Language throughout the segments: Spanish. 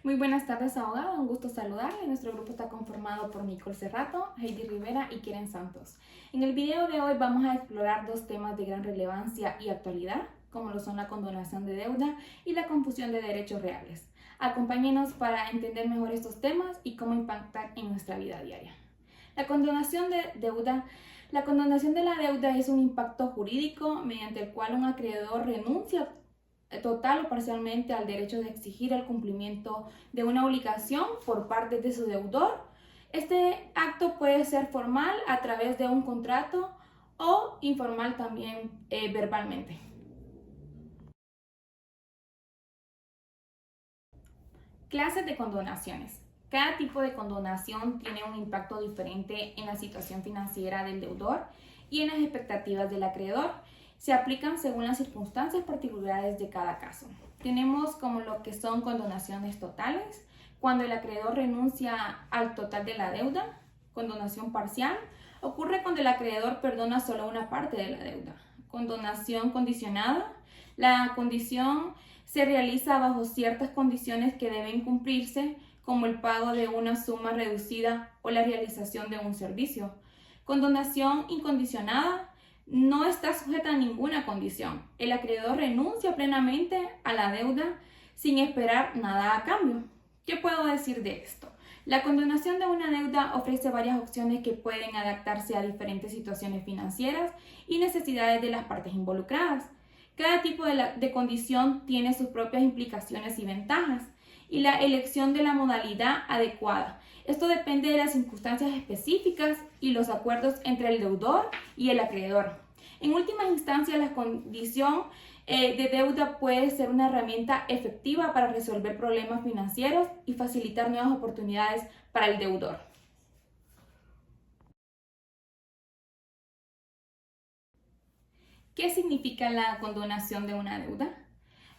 Muy buenas tardes, abogado. Un gusto saludarle. Nuestro grupo está conformado por Nicole Cerrato, Heidi Rivera y Keren Santos. En el video de hoy vamos a explorar dos temas de gran relevancia y actualidad, como lo son la condonación de deuda y la confusión de derechos reales. Acompáñenos para entender mejor estos temas y cómo impactan en nuestra vida diaria. La condonación de deuda. La condonación de la deuda es un impacto jurídico mediante el cual un acreedor renuncia total o parcialmente al derecho de exigir el cumplimiento de una obligación por parte de su deudor. Este acto puede ser formal a través de un contrato o informal también verbalmente. Clases de condonaciones. Cada tipo de condonación tiene un impacto diferente en la situación financiera del deudor y en las expectativas del acreedor. Se aplican según las circunstancias particulares de cada caso. Tenemos como lo que son condonaciones totales, cuando el acreedor renuncia al total de la deuda. Condonación parcial ocurre cuando el acreedor perdona solo una parte de la deuda. Condonación condicionada. La condición se realiza bajo ciertas condiciones que deben cumplirse, como el pago de una suma reducida o la realización de un servicio. Condonación incondicionada no está sujeta a ninguna condición. El acreedor renuncia plenamente a la deuda sin esperar nada a cambio. ¿Qué puedo decir de esto? La condonación de una deuda ofrece varias opciones que pueden adaptarse a diferentes situaciones financieras y necesidades de las partes involucradas. Cada tipo de condición tiene sus propias implicaciones y ventajas y la elección de la modalidad adecuada. Esto depende de las circunstancias específicas y los acuerdos entre el deudor y el acreedor. En última instancia, la condición de deuda puede ser una herramienta efectiva para resolver problemas financieros y facilitar nuevas oportunidades para el deudor. ¿Qué significa la condonación de una deuda?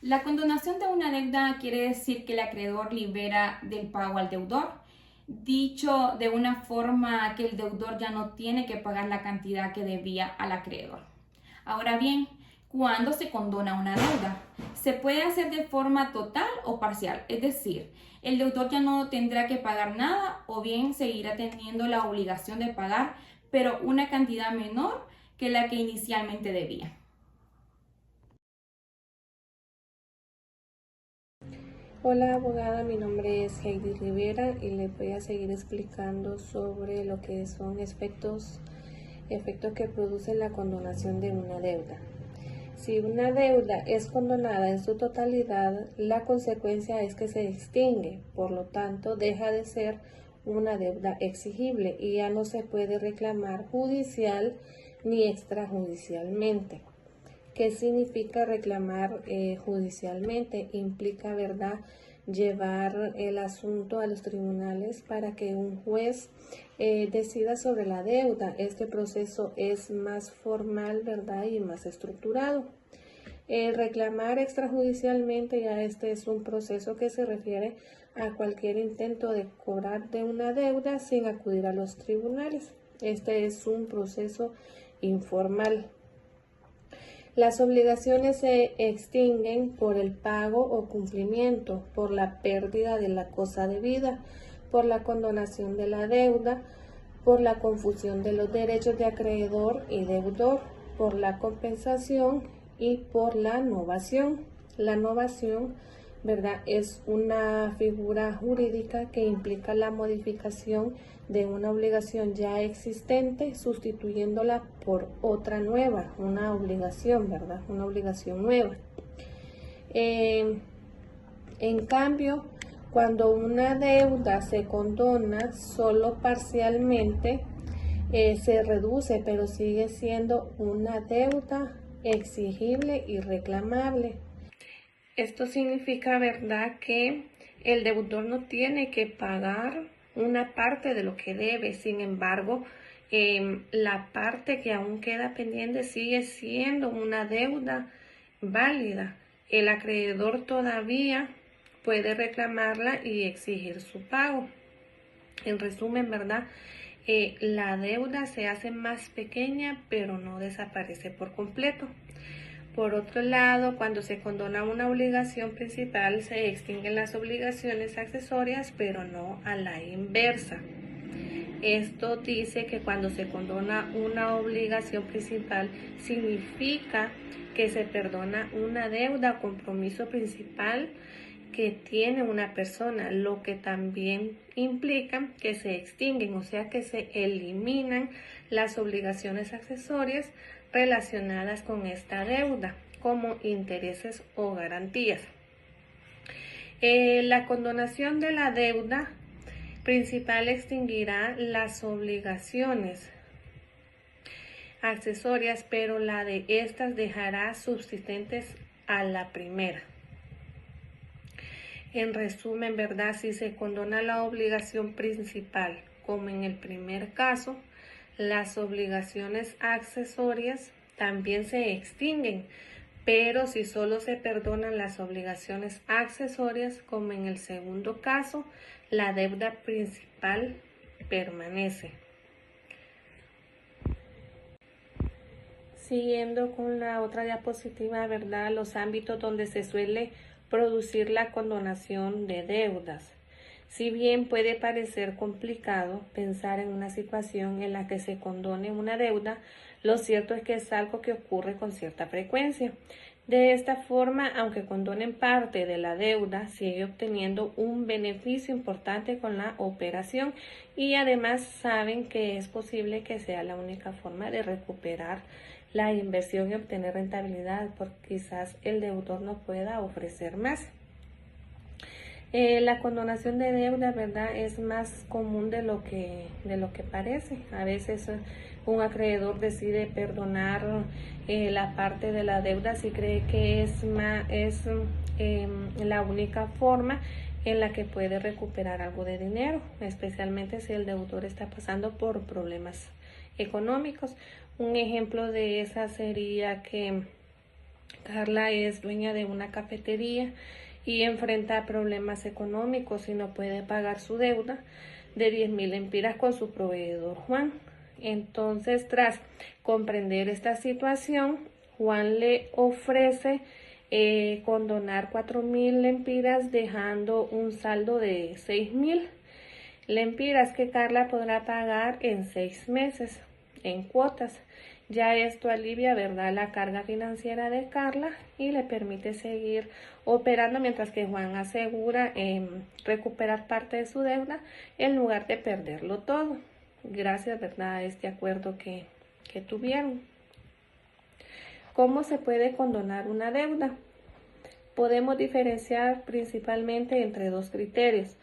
La condonación de una deuda quiere decir que el acreedor libera del pago al deudor. Dicho de una forma que el deudor ya no tiene que pagar la cantidad que debía al acreedor. Ahora bien, ¿cuándo se condona una deuda? Se puede hacer de forma total o parcial, es decir, el deudor ya no tendrá que pagar nada o bien seguirá teniendo la obligación de pagar, pero una cantidad menor que la que inicialmente debía. Hola abogada, mi nombre es Heidi Rivera y les voy a seguir explicando sobre lo que son efectos que produce la condonación de una deuda. Si una deuda es condonada en su totalidad, la consecuencia es que se extingue, por lo tanto deja de ser una deuda exigible y ya no se puede reclamar judicial ni extrajudicialmente. ¿Qué significa reclamar judicialmente? Implica, ¿verdad?, llevar el asunto a los tribunales para que un juez decida sobre la deuda. Este proceso es más formal, ¿verdad?, y más estructurado. Reclamar extrajudicialmente, ya este es un proceso que se refiere a cualquier intento de cobrar de una deuda sin acudir a los tribunales. Este es un proceso informal. Las obligaciones se extinguen por el pago o cumplimiento, por la pérdida de la cosa debida, por la condonación de la deuda, por la confusión de los derechos de acreedor y deudor, por la compensación y por la novación. La novación, ¿verdad?, es una figura jurídica que implica la modificación de una obligación ya existente, sustituyéndola por otra nueva, una obligación, ¿verdad?, una obligación nueva. En cambio, cuando una deuda se condona solo parcialmente, se reduce, pero sigue siendo una deuda exigible y reclamable. Esto significa, ¿verdad?, que el deudor no tiene que pagar una parte de lo que debe. Sin embargo, la parte que aún queda pendiente sigue siendo una deuda válida. El acreedor todavía puede reclamarla y exigir su pago. En resumen, ¿verdad?, la deuda se hace más pequeña, pero no desaparece por completo. Por otro lado, cuando se condona una obligación principal, se extinguen las obligaciones accesorias, pero no a la inversa. Esto dice que cuando se condona una obligación principal, significa que se perdona una deuda o compromiso principal que tiene una persona, lo que también implica que se extinguen, o sea que se eliminan las obligaciones accesorias relacionadas con esta deuda, como intereses o garantías. La condonación de la deuda principal extinguirá las obligaciones accesorias, pero la de estas dejará subsistentes a la primera. En resumen, ¿verdad? Si se condona la obligación principal, como en el primer caso, las obligaciones accesorias también se extinguen, pero si solo se perdonan las obligaciones accesorias, como en el segundo caso, la deuda principal permanece. Siguiendo con la otra diapositiva, ¿verdad? Los ámbitos donde se suele producir la condonación de deudas. Si bien puede parecer complicado pensar en una situación en la que se condone una deuda, lo cierto es que es algo que ocurre con cierta frecuencia. De esta forma, aunque condonen parte de la deuda, sigue obteniendo un beneficio importante con la operación y además saben que es posible que sea la única forma de recuperar la inversión y obtener rentabilidad, porque quizás el deudor no pueda ofrecer más. La condonación de deuda, ¿verdad?, es más común de lo que parece. A veces un acreedor decide perdonar la parte de la deuda si cree que es la única forma en la que puede recuperar algo de dinero, especialmente si el deudor está pasando por problemas económicos. Un ejemplo de esa sería que Carla es dueña de una cafetería y enfrenta problemas económicos y no puede pagar su deuda de 10.000 lempiras con su proveedor Juan. Entonces, tras comprender esta situación, Juan le ofrece condonar 4.000 lempiras, dejando un saldo de 6.000 lempiras que Carla podrá pagar en 6 meses en cuotas. Ya esto alivia, ¿verdad?, la carga financiera de Carla y le permite seguir operando mientras que Juan asegura recuperar parte de su deuda en lugar de perderlo todo, gracias, ¿verdad?, a este acuerdo que tuvieron. ¿Cómo se puede condonar una deuda? Podemos diferenciar principalmente entre dos criterios.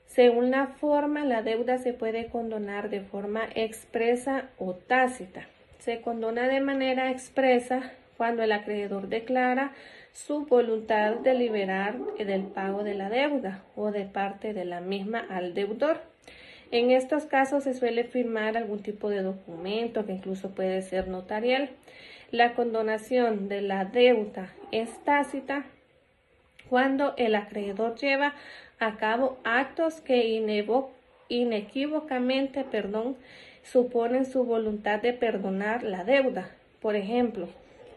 Según la forma, la deuda se puede condonar de forma expresa o tácita. Se condona de manera expresa cuando el acreedor declara su voluntad de liberar del pago de la deuda o de parte de la misma al deudor. En estos casos se suele firmar algún tipo de documento que incluso puede ser notarial. La condonación de la deuda es tácita cuando el acreedor lleva a cabo actos que inequívocamente suponen su voluntad de perdonar la deuda. Por ejemplo,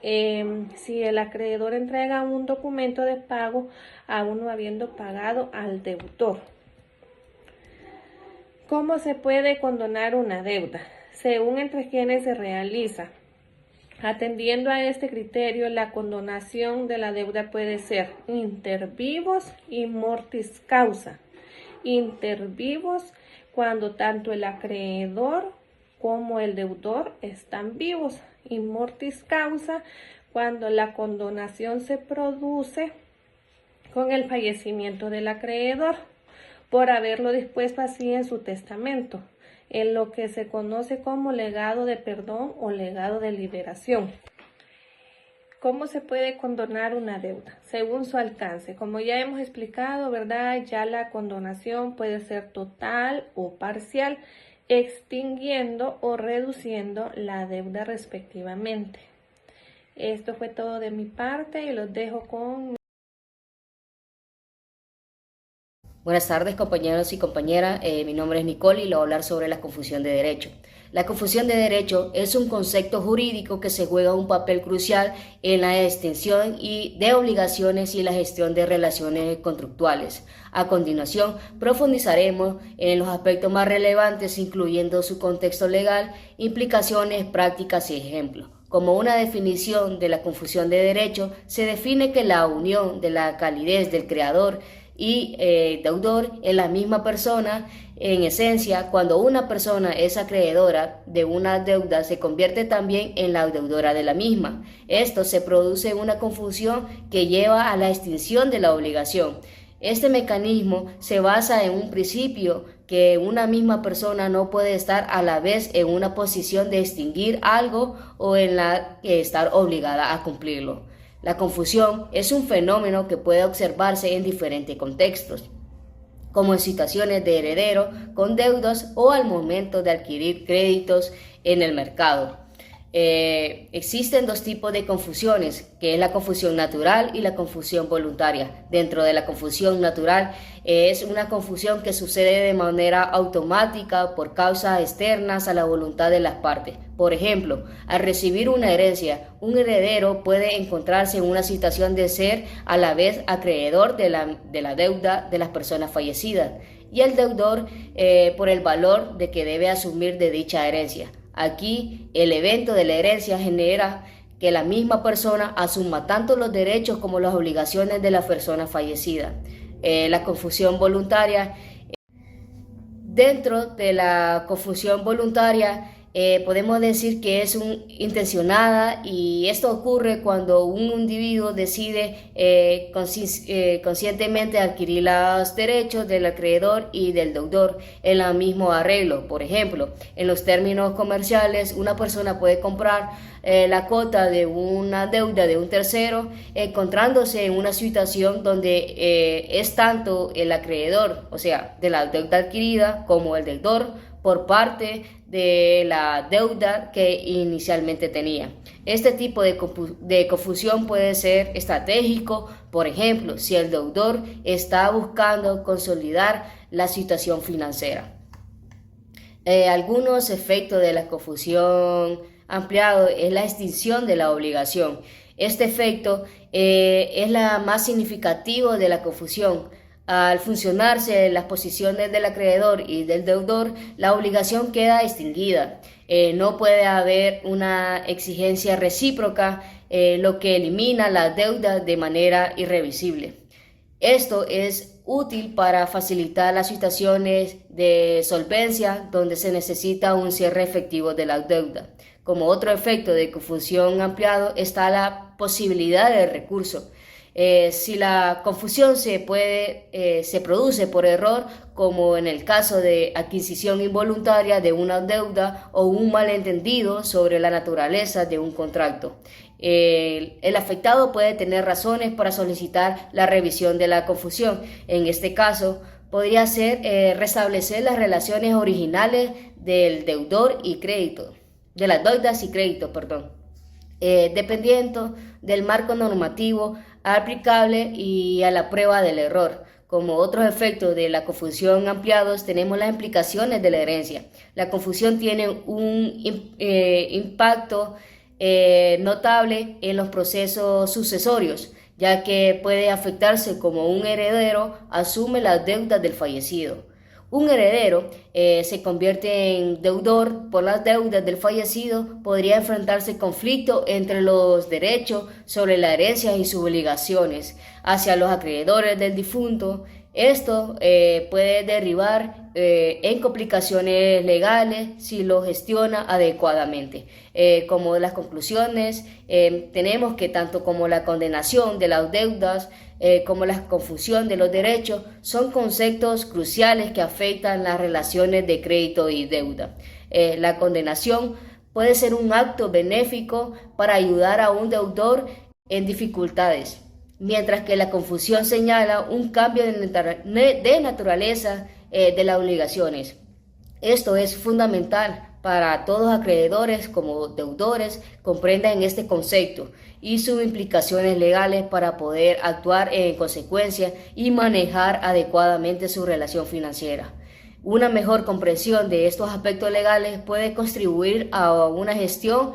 si el acreedor entrega un documento de pago aún no habiendo pagado al deudor. ¿Cómo se puede condonar una deuda? Según entre quienes se realiza. Atendiendo a este criterio, la condonación de la deuda puede ser inter vivos y mortis causa. Inter vivos cuando tanto el acreedor como el deudor están vivos, y mortis causa cuando la condonación se produce con el fallecimiento del acreedor por haberlo dispuesto así en su testamento, en lo que se conoce como legado de perdón o legado de liberación. ¿Cómo se puede condonar una deuda? Según su alcance. Como ya hemos explicado, ¿verdad?, ya la condonación puede ser total o parcial, extinguiendo o reduciendo la deuda respectivamente. Esto fue todo de mi parte y los dejo con... Buenas tardes, compañeros y compañeras. Mi nombre es Nicole y le voy a hablar sobre la confusión de derecho. La confusión de derecho es un concepto jurídico que se juega un papel crucial en la extinción de obligaciones y la gestión de relaciones contractuales. A continuación, profundizaremos en los aspectos más relevantes, incluyendo su contexto legal, implicaciones, prácticas y ejemplos. Como una definición de la confusión de derecho, se define que la unión de la calidez del creador y deudor en la misma persona. En esencia, cuando una persona es acreedora de una deuda, se convierte también en la deudora de la misma. Esto se produce una confusión que lleva a la extinción de la obligación. Este mecanismo se basa en un principio que una misma persona no puede estar a la vez en una posición de extinguir algo o en la que estar obligada a cumplirlo. La confusión es un fenómeno que puede observarse en diferentes contextos, como en situaciones de heredero con deudas o al momento de adquirir créditos en el mercado. Existen dos tipos de confusiones, que es la confusión natural y la confusión voluntaria. Dentro de la confusión natural es una confusión que sucede de manera automática por causas externas a la voluntad de las partes. Por ejemplo, al recibir una herencia, un heredero puede encontrarse en una situación de ser a la vez acreedor de la deuda de las personas fallecidas y el deudor por el valor de que debe asumir de dicha herencia. Aquí, el evento de la herencia genera que la misma persona asuma tanto los derechos como las obligaciones de la persona fallecida. La confusión voluntaria. Dentro de la confusión voluntaria, podemos decir que es intencionada, y esto ocurre cuando un individuo decide conscientemente adquirir los derechos del acreedor y del deudor en el mismo arreglo. Por ejemplo, en los términos comerciales, una persona puede comprar la cuota de una deuda de un tercero, encontrándose en una situación donde es tanto el acreedor, o sea, de la deuda adquirida, como el deudor por parte de la deuda que inicialmente tenía. Este tipo de confusión puede ser estratégico, por ejemplo, si el deudor está buscando consolidar la situación financiera. Algunos efectos de la confusión ampliado es la extinción de la obligación. Este efecto es la más significativo de la confusión. Al funcionarse las posiciones del acreedor y del deudor, la obligación queda extinguida. No puede haber una exigencia recíproca, lo que elimina la deuda de manera irreversible. Esto es útil para facilitar las situaciones de solvencia donde se necesita un cierre efectivo de la deuda. Como otro efecto de confusión ampliado está la posibilidad de recurso. Si la confusión se produce por error, como en el caso de adquisición involuntaria de una deuda o un malentendido sobre la naturaleza de un contrato, el afectado puede tener razones para solicitar la revisión de la confusión. En este caso, podría ser restablecer las relaciones originales del deudor y crédito, de las deudas y crédito, dependiendo del marco normativo aplicable y a la prueba del error. Como otros efectos de la confusión ampliados, tenemos las implicaciones de la herencia. La confusión tiene un impacto notable en los procesos sucesorios, ya que puede afectarse como un heredero asume las deudas del fallecido. Un heredero se convierte en deudor por las deudas del fallecido. Podría enfrentarse conflicto entre los derechos sobre la herencia y sus obligaciones hacia los acreedores del difunto. Esto puede derivar en complicaciones legales si lo gestiona adecuadamente. Como las conclusiones, tenemos que tanto como la condenación de las deudas como la confusión de los derechos son conceptos cruciales que afectan las relaciones de crédito y deuda. La condenación puede ser un acto benéfico para ayudar a un deudor en dificultades, mientras que la confusión señala un cambio de naturaleza de las obligaciones. Esto es fundamental para todos acreedores como deudores comprendan este concepto y sus implicaciones legales para poder actuar en consecuencia y manejar adecuadamente su relación financiera. Una mejor comprensión de estos aspectos legales puede contribuir a una gestión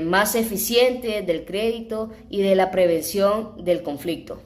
más eficiente del crédito y de la prevención del conflicto.